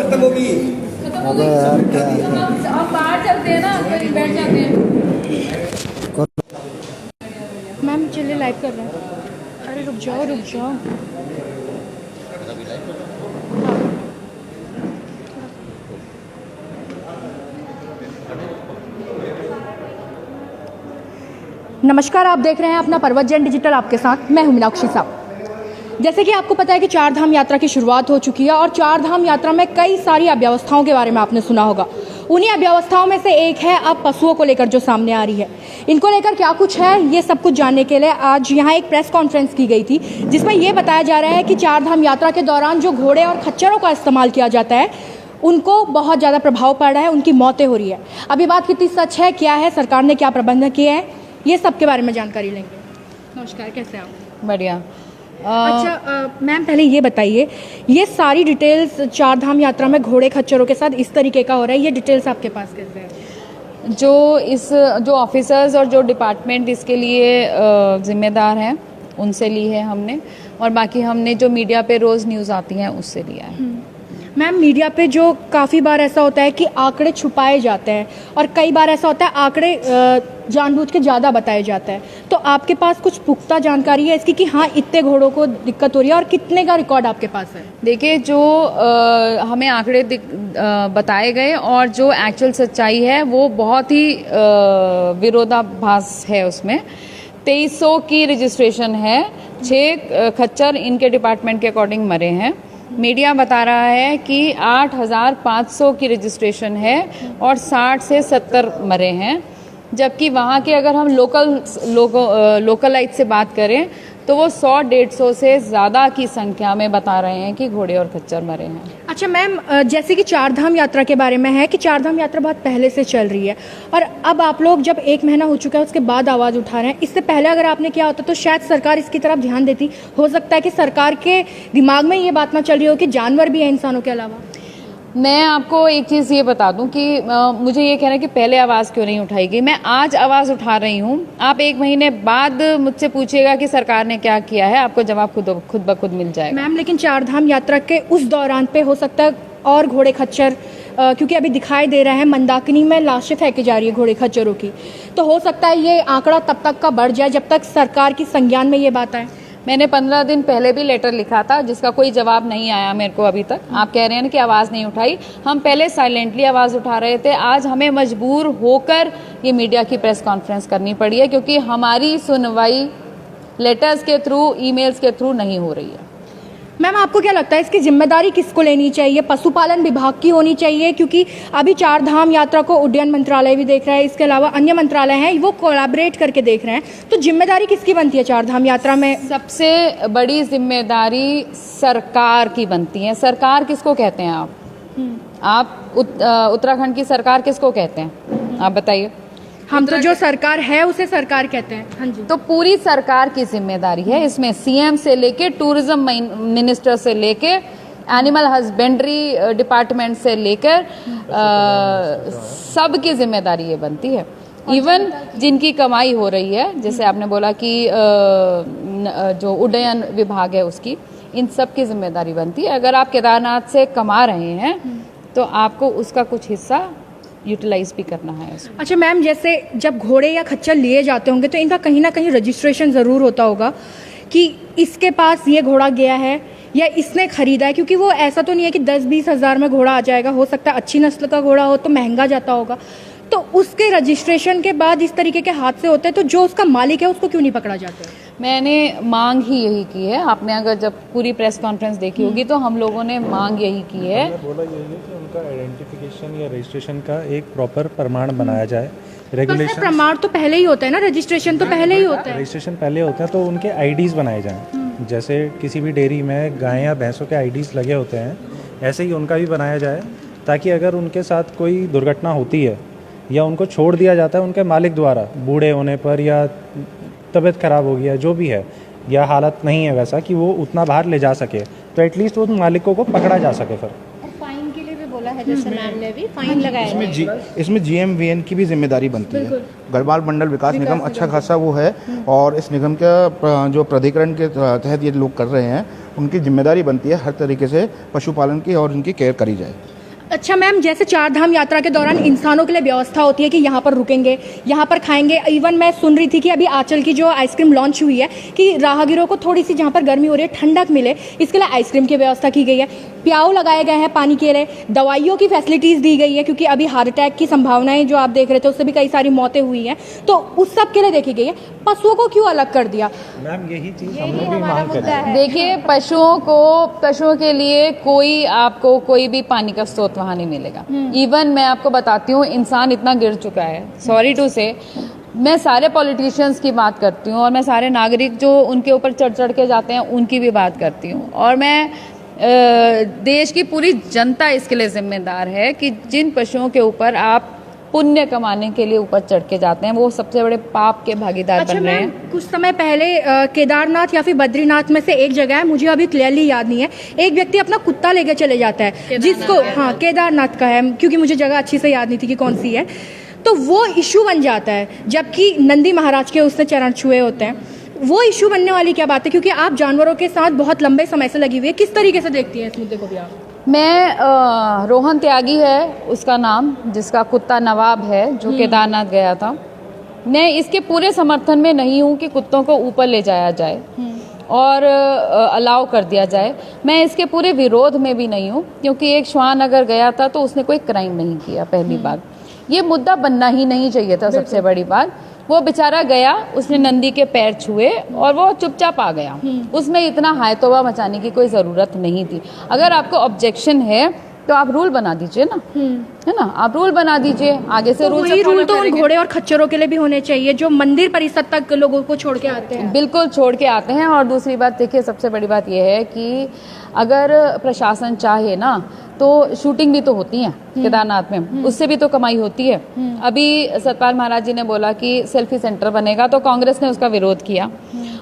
खत्म होगी। अबे यार क्या है? हम बाहर चलते हैं ना, कहीं बैठ जाते हैं। मैम चलिए लाइव कर रहे हैं। अरे रुक जाओ रुक जाओ। नमस्कार, आप देख रहे हैं अपना पर्वत जैन डिजिटल, आपके साथ मैं हूं मीनाक्षी साहब। जैसे कि आपको पता है कि चार धाम यात्रा की शुरुआत हो चुकी है और चार धाम यात्रा में कई सारी अव्यवस्थाओं के बारे में आपने सुना होगा। उन्हीं अव्यवस्थाओं में से एक है अब पशुओं को लेकर जो सामने आ रही है। इनको लेकर क्या कुछ है, ये सब कुछ जानने के लिए आज यहाँ एक प्रेस कॉन्फ्रेंस की गई थी, जिसमें ये बताया जा रहा है कि चार धाम यात्रा के दौरान जो घोड़े और खच्चरों का इस्तेमाल किया जाता है उनको बहुत ज़्यादा प्रभाव पड़ रहा है, उनकी मौतें हो रही है। अब ये बात कितनी सच है, क्या है, सरकार ने क्या प्रबंध किए हैं, ये सब के बारे में जानकारी लेंगे। नमस्कार, कैसे हैं आप? बढ़िया। अच्छा मैम, पहले ये बताइए, ये सारी डिटेल्स चार धाम यात्रा में घोड़े खच्चरों के साथ इस तरीके का हो रहा है, ये डिटेल्स आपके पास कैसे है? जो ऑफिसर्स और जो डिपार्टमेंट इसके लिए जिम्मेदार हैं उनसे ली है हमने, और बाकी हमने जो मीडिया पे रोज़ न्यूज़ आती हैं उससे लिया है। मैम, मीडिया पे जो काफ़ी बार ऐसा होता है कि आंकड़े छुपाए जाते हैं और कई बार ऐसा होता है आंकड़े जानबूझ के ज़्यादा बताए जाते हैं, तो आपके पास कुछ पुख्ता जानकारी है इसकी कि हाँ इतने घोड़ों को दिक्कत हो रही है और कितने का रिकॉर्ड आपके पास है? देखिए, जो हमें आंकड़े बताए गए और जो एक्चुअल सच्चाई है वो बहुत ही विरोधाभास है। उसमें 2300 की रजिस्ट्रेशन है, 6 खच्चर इनके डिपार्टमेंट के अकॉर्डिंग मरे हैं। मीडिया बता रहा है कि 8500 की रजिस्ट्रेशन है और 60 से 70 मरे हैं, जबकि वहाँ के अगर हम लोकलाइट से बात करें तो वो 100-150 से ज़्यादा की संख्या में बता रहे हैं कि घोड़े और खच्चर मरे हैं। अच्छा मैम, जैसे कि चार धाम यात्रा के बारे में है कि चार धाम यात्रा बहुत पहले से चल रही है और अब आप लोग जब 1 महीना हो चुका है उसके बाद आवाज़ उठा रहे हैं। इससे पहले अगर आपने किया होता तो शायद सरकार इसकी तरफ ध्यान देती। हो सकता है कि सरकार के दिमाग में ये बात ना चल रही हो कि जानवर भी है इंसानों के अलावा। मैं आपको एक चीज़ ये बता दूं कि मुझे ये कहना है कि पहले आवाज़ क्यों नहीं उठाई गई। मैं आज आवाज़ उठा रही हूँ, आप 1 महीने बाद मुझसे पूछिएगा कि सरकार ने क्या किया है, आपको जवाब खुद ब खुद मिल जाएगा। मैम, लेकिन चार धाम यात्रा के उस दौरान पे हो सकता है और घोड़े खच्चर, क्योंकि अभी दिखाई दे रहा है मंदाकिनी में लाशें फेंकी जा रही है घोड़े खच्चरों की, तो हो सकता है ये आंकड़ा तब तक का बढ़ जाए जब तक सरकार की संज्ञान में ये बात आए। मैंने 15 दिन पहले भी लेटर लिखा था जिसका कोई जवाब नहीं आया मेरे को अभी तक। आप कह रहे हैं कि आवाज़ नहीं उठाई, हम पहले साइलेंटली आवाज़ उठा रहे थे। आज हमें मजबूर होकर ये मीडिया की प्रेस कॉन्फ्रेंस करनी पड़ी है, क्योंकि हमारी सुनवाई लेटर्स के थ्रू, ईमेल्स के थ्रू नहीं हो रही है। मैम, आपको क्या लगता है इसकी जिम्मेदारी किसको लेनी चाहिए? पशुपालन विभाग की होनी चाहिए, क्योंकि अभी चार धाम यात्रा को उड्डयन मंत्रालय भी देख रहा है, इसके अलावा अन्य मंत्रालय हैं वो कोलैबोरेट करके देख रहे हैं, तो जिम्मेदारी किसकी बनती है चार धाम यात्रा में? सबसे बड़ी जिम्मेदारी सरकार की बनती है। सरकार किसको कहते हैं आप उत्तराखंड की सरकार किसको कहते हैं, आप बताइए? हम तो जो सरकार है उसे सरकार कहते हैं। हाँ जी। तो पूरी सरकार की जिम्मेदारी है इसमें, सीएम से लेके टूरिज्म मिनिस्टर से लेके एनिमल हस्बेंड्री डिपार्टमेंट से लेकर सबकी जिम्मेदारी ये बनती है। इवन जिनकी कमाई हो रही है, जैसे आपने बोला कि जो उड्डयन विभाग है उसकी, इन सब की जिम्मेदारी बनती है। अगर आप केदारनाथ से कमा रहे हैं तो आपको उसका कुछ हिस्सा यूटिलाइज भी करना है उसमें। अच्छा मैम, जैसे जब घोड़े या खच्चर लिए जाते होंगे तो इनका कहीं ना कहीं रजिस्ट्रेशन ज़रूर होता होगा कि इसके पास ये घोड़ा गया है या इसने खरीदा है, क्योंकि वो ऐसा तो नहीं है कि 10-20 हज़ार में घोड़ा आ जाएगा। हो सकता है अच्छी नस्ल का घोड़ा हो तो महंगा जाता होगा, तो उसके रजिस्ट्रेशन के बाद इस तरीके के हादसे होते हैं, तो जो उसका मालिक है उसको क्यों नहीं पकड़ा जाता है? मैंने मांग ही यही की है। आपने अगर जब पूरी प्रेस कॉन्फ्रेंस देखी होगी तो हम लोगों ने मांग यही की है। बोला यही है कि उनका आइडेंटिफिकेशन या रजिस्ट्रेशन का एक प्रॉपर प्रमाण बनाया जाए। रेगुलेशन प्रमाण तो पहले ही होता है ना, रजिस्ट्रेशन तो पहले ही होता है। रजिस्ट्रेशन पहले होता है, तो उनके आईडीज बनाए जाएं। जैसे किसी भी डेयरी में गाय या भैंसों के आईडीज लगे होते हैं, ऐसे ही उनका भी बनाया जाए, ताकि अगर उनके साथ कोई दुर्घटना होती है या उनको छोड़ दिया जाता है उनके मालिक द्वारा, बूढ़े होने पर या तबीयत खराब हो गया जो भी है, या हालत नहीं है वैसा कि वो उतना बाहर ले जा सके, तो एटलीस्ट उन मालिकों को पकड़ा जा सके। फिर फाइन के लिए भी बोला है, जैसे मैम ने भी फाइन लगाया। इसमें GMVN की भी जिम्मेदारी बनती है। गढ़वाल मंडल विकास निगम अच्छा खासा वो है, और इस निगम का जो प्राधिकरण के तहत ये लोग कर रहे हैं, उनकी जिम्मेदारी बनती है हर तरीके से पशुपालन की और उनकी केयर करी जाए। अच्छा मैम, जैसे चार धाम यात्रा के दौरान इंसानों के लिए व्यवस्था होती है कि यहाँ पर रुकेंगे, यहाँ पर खाएंगे। इवन मैं सुन रही थी कि अभी आंचल की जो आइसक्रीम लॉन्च हुई है कि राहगीरों को थोड़ी सी जहाँ पर गर्मी हो रही है ठंडक मिले, इसके लिए आइसक्रीम की व्यवस्था की गई है, प्याऊ लगाए गए हैं पानी के लिए, दवाइयों की फैसिलिटीज़ दी गई है क्योंकि अभी हार्ट अटैक की संभावनाएं जो आप देख रहे थे उससे भी कई सारी मौतें हुई हैं, तो उस सब के लिए देखी गई है। पशुओं को क्यों अलग कर दिया? मैम यही चीज़ हम लोग भी मांग कर रहे हैं। देखिए, पशुओं के लिए आपको कोई भी पानी का स्रोत वहाँ नहीं मिलेगा। इवन मैं आपको बताती हूँ, इंसान इतना गिर चुका है, सॉरी टू से, मैं सारे पॉलिटिशियंस की बात करती हूँ और मैं सारे नागरिक जो उनके ऊपर चढ़ के जाते हैं उनकी भी बात करती हूँ, और मैं देश की पूरी जनता इसके लिए जिम्मेदार है कि जिन पशुओं के ऊपर आप पुण्य कमाने के लिए ऊपर चढ़ के जाते हैं वो सबसे बड़े पाप के भागीदार बन रहे हैं। कुछ समय पहले केदारनाथ या फिर बद्रीनाथ में से एक जगह है, मुझे अभी क्लियरली याद नहीं है, एक व्यक्ति अपना कुत्ता लेके चले जाता है जिसको, हाँ केदारनाथ का है क्योंकि मुझे जगह अच्छी से याद नहीं थी कि कौन सी है, तो वो इशू बन जाता है जबकि नंदी महाराज के उसने चरण छुए होते हैं। वो इशू बनने वाली क्या बात है, क्योंकि आप जानवरों के साथ बहुत लंबे समय से लगी हुई है, किस तरीके से देखती हैं इस मुद्दे को भी आप? मैं रोहन त्यागी है उसका नाम, जिसका कुत्ता नवाब है जो केदारनाथ गया था, मैं इसके पूरे समर्थन में नहीं हूँ कि कुत्तों को ऊपर ले जाया जाए और अलाउ कर दिया जाए। मैं इसके पूरे विरोध में भी नहीं हूँ क्योंकि एक श्वान अगर गया था तो उसने कोई क्राइम नहीं किया। पहली बात, ये मुद्दा बनना ही नहीं चाहिए था। सबसे बड़ी बात, वो बेचारा गया, उसने नंदी के पैर छुए और वो चुपचाप आ गया, उसमें इतना हाय तौबा मचाने की कोई ज़रूरत नहीं थी। अगर आपको ऑब्जेक्शन है तो आप रूल बना दीजिए ना, है ना, आप रूल बना दीजिए, आगे से रूल तो उन घोड़े और खच्चरों के लिए भी होने चाहिए जो मंदिर परिसर तक लोगों को छोड़ के आते हैं। बिल्कुल छोड़ के आते हैं। और दूसरी बात देखिए, सबसे बड़ी बात यह है कि अगर प्रशासन चाहे ना तो शूटिंग भी तो होती है केदारनाथ में, उससे भी तो कमाई होती है। अभी सतपाल महाराज जी ने बोला कि सेल्फी सेंटर बनेगा तो कांग्रेस ने उसका विरोध किया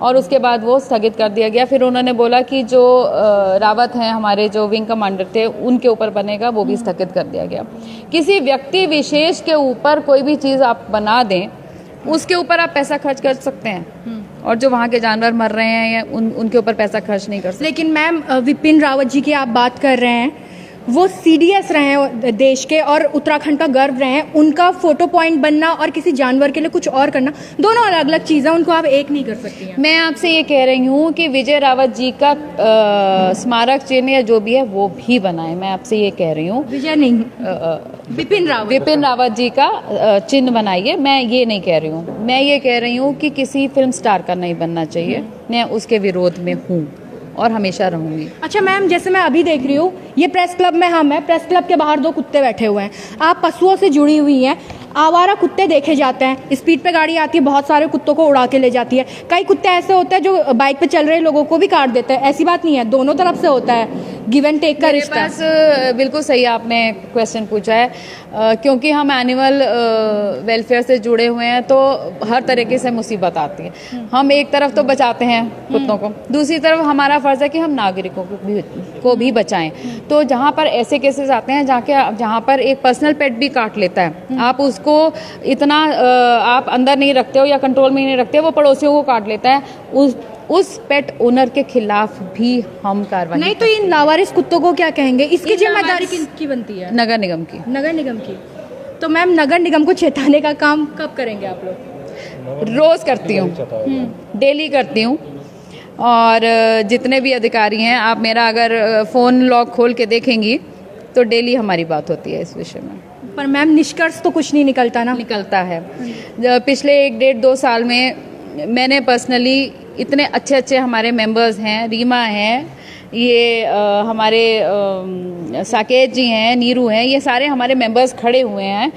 और उसके बाद वो स्थगित कर दिया गया। फिर उन्होंने बोला कि जो रावत हैं हमारे जो विंग कमांडर थे उनके ऊपर बनेगा, वो भी स्थगित कर दिया गया। किसी व्यक्ति विशेष के ऊपर कोई भी चीज़ आप बना दें, उसके ऊपर आप पैसा खर्च कर सकते हैं और जो वहाँ के जानवर मर रहे हैं या उनके ऊपर पैसा खर्च नहीं कर सकते। लेकिन मैम, विपिन रावत जी की आप बात कर रहे हैं, वो सीडीएस रहे हैं देश के और उत्तराखंड का गर्व रहे हैं, उनका फोटो पॉइंट बनना और किसी जानवर के लिए कुछ और करना दोनों अलग अलग चीज़ें, उनको आप एक नहीं कर सकती हैं। मैं आपसे ये कह रही हूँ कि विजय रावत जी का स्मारक चिन्ह या जो भी है वो भी बनाए। मैं आपसे ये कह रही हूँ, विजय नहीं, विपिन रावत जी का चिन्ह बनाइए। मैं ये नहीं कह रही हूँ, मैं ये कह रही हूँ कि किसी फिल्म स्टार का नहीं बनना चाहिए। मैं उसके विरोध में हूँ और हमेशा रहूंगी। अच्छा मैम, जैसे मैं अभी देख रही हूँ ये प्रेस क्लब में, हम हैं, प्रेस क्लब के बाहर 2 कुत्ते बैठे हुए हैं, आप पशुओं से जुड़ी हुई हैं, आवारा कुत्ते देखे जाते हैं, स्पीड पे गाड़ी आती है, बहुत सारे कुत्तों को उड़ा के ले जाती है। कई कुत्ते ऐसे होते हैं जो बाइक पे चल रहे लोगों को भी काट देते हैं, ऐसी बात नहीं है, दोनों तरफ से होता है, गिव एंड टेक का रिश्ता। बिल्कुल सही आपने क्वेश्चन पूछा है, क्योंकि हम एनिमल वेलफेयर से जुड़े हुए हैं तो हर तरीके से मुसीबत आती है। हम एक तरफ तो बचाते हैं कुत्तों को, दूसरी तरफ हमारा फर्ज है कि हम नागरिकों को भी बचाएं। तो जहाँ पर ऐसे केसेस आते हैं जहाँ पर एक पर्सनल पेट भी काट लेता है, आप उसको इतना आप अंदर नहीं रखते हो या कंट्रोल में नहीं रखते हो, वो पड़ोसियों को काट लेता है, उस पेट ओनर के खिलाफ भी हम कार्रवाई नहीं। तो इन लावारिस कुत्तों को क्या कहेंगे, इसकी जिम्मेदारी किसकी बनती है? नगर निगम की। नगर निगम की। तो मैम, नगर निगम को चेताने का काम कब करेंगे आप लोग? रोज करती हूँ, डेली करती हूँ, और जितने भी अधिकारी हैं, आप मेरा अगर फ़ोन लॉग खोल के देखेंगी तो डेली हमारी बात होती है इस विषय में। पर मैम, निष्कर्ष तो कुछ नहीं निकलता ना? निकलता है। पिछले 1-1.5-2 साल में मैंने पर्सनली इतने अच्छे हमारे मेंबर्स हैं, रीमा हैं, ये हमारे साकेत जी हैं, नीरू हैं, ये सारे हमारे मेंबर्स खड़े हुए हैं।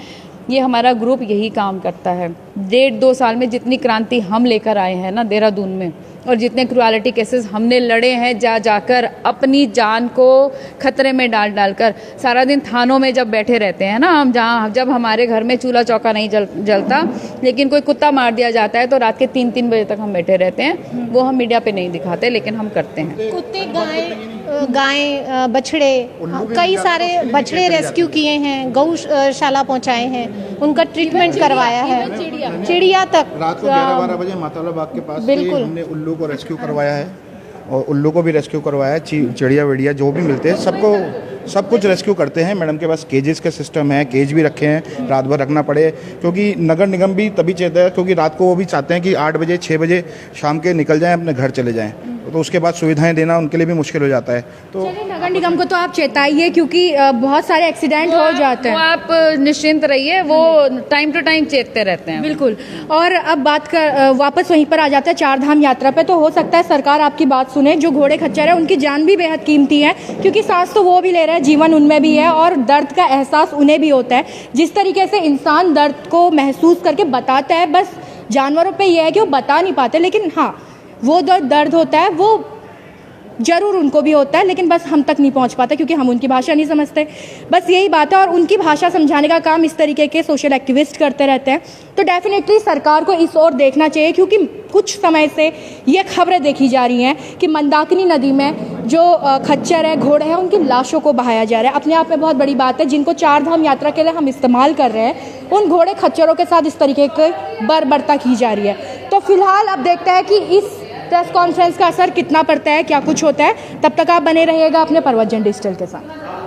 ये हमारा ग्रुप यही काम करता है। 1.5-2 साल में जितनी क्रांति हम लेकर आए हैं ना देहरादून में, और जितने क्रुएलिटी केसेस हमने लड़े हैं, जाकर अपनी जान को खतरे में डालकर, सारा दिन थानों में जब बैठे रहते हैं ना हम, जब हमारे घर में चूल्हा चौका नहीं जलता, लेकिन कोई कुत्ता मार दिया जाता है तो रात के 3-3 बजे तक हम बैठे रहते हैं। वो हम मीडिया पे नहीं दिखाते लेकिन हम करते हैं। कुत्ते, गाय, बछड़े, कई सारे बछड़े रेस्क्यू किए हैं, गौशाला पहुंचाए हैं, उनका ट्रीटमेंट करवाया है, चिड़िया तक। रात को 11-12 बजे माताला बाग के पास से हमने उल्लू को रेस्क्यू करवाया है और उल्लू को भी रेस्क्यू करवाया है। चिड़िया विड़िया जो भी मिलते हैं सबको सब कुछ रेस्क्यू करते हैं। मैडम के पास केजेस का सिस्टम है, केज भी रखे हैं, रात भर रखना पड़े, क्योंकि नगर निगम भी तभी चाहता है क्योंकि रात को वो भी चाहते हैं कि 8 बजे 6 बजे शाम के निकल जाएं, अपने घर चले जाएं, तो उसके बाद सुविधाएं देना उनके लिए भी मुश्किल हो जाता है। तो चलिए, नगर निगम को तो आप चेताइए क्योंकि बहुत सारे एक्सीडेंट हो जाते हैं। वो आप निश्चिंत रहिए, वो टाइम टू टाइम चेतते रहते हैं। बिल्कुल। और अब बात कर वापस वहीं पर आ जाते हैं चार धाम यात्रा पे। तो हो सकता है सरकार आपकी बात सुने। जो घोड़े खच्चर है उनकी जान भी बेहद कीमती है, क्योंकि सांस तो वो भी ले रहे हैं, जीवन उनमें भी है और दर्द का एहसास उन्हें भी होता है। जिस तरीके से इंसान दर्द को महसूस करके बताता है, बस जानवरों पे ये है कि वो बता नहीं पाते, लेकिन हाँ, वो दर्द होता है, वो जरूर उनको भी होता है, लेकिन बस हम तक नहीं पहुंच पाता क्योंकि हम उनकी भाषा नहीं समझते। बस यही बात है, और उनकी भाषा समझाने का काम इस तरीके के सोशल एक्टिविस्ट करते रहते हैं। तो डेफिनेटली सरकार को इस ओर देखना चाहिए, क्योंकि कुछ समय से ये खबरें देखी जा रही हैं कि मंदाकिनी नदी में जो खच्चर है, घोड़े हैं, उनकी लाशों को बहाया जा रहा है। अपने आप में बहुत बड़ी बात है। जिनको चार धाम यात्रा के लिए हम इस्तेमाल कर रहे हैं, उन घोड़े खच्चरों के साथ इस तरीके की बर्बरता की जा रही है। तो फिलहाल अब देखते हैं कि इस प्रेस कॉन्फ्रेंस का असर कितना पड़ता है, क्या कुछ होता है। तब तक आप बने रहिएगा अपने परवत जन डिजिटल के साथ।